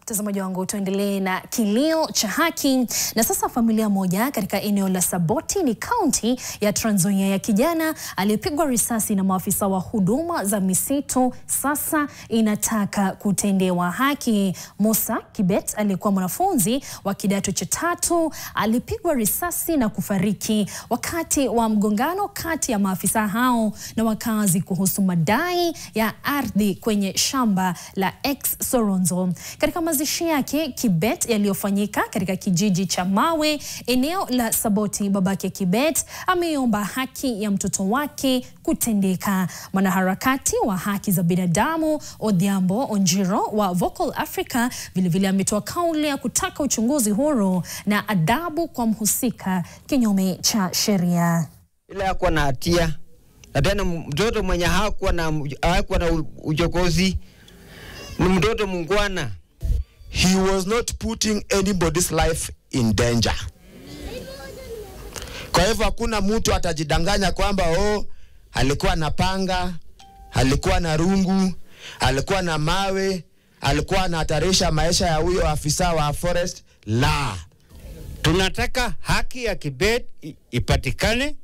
Mtazamaji wangu, tuendelee na kilio cha haki. Na sasa familia moja katika eneo la Saboti ni kaunti ya Trans Nzoia ya kijana aliyepigwa risasi na maafisa wa huduma za misitu sasa inataka kutendewa haki. Musa Kibet aliyekuwa mwanafunzi wa kidato cha 3 alipigwa risasi na kufariki wakati wa mgongano kati ya maafisa hao na wakazi kuhusu madai ya ardhi kwenye shamba la Soronzo. Katika mazishi yake Kibet yaliyofanyika katika kijiji cha Mawe, eneo la Saboti, babake Kibet ameomba haki ya mtoto wake kutendeka. Mwanaharakati wa haki za binadamu Odhiambo Onjiro wa Vocal Africa vilevile ametoa kauli ya kutaka uchunguzi huru na adabu kwa mhusika kinyume cha sheria. Ile hakuwa na hatia, na tena mtoto mwenye hakuwa na uchokozi ni mtoto mungwana. He was not putting anybody's life in danger. Kwa hivyo hakuna mtu atajidanganya kwamba alikuwa na panga, alikuwa na rungu, alikuwa na mawe, alikuwa anahatarisha maisha ya huyo afisa wa forest. La, tunataka haki ya Kibet ipatikane.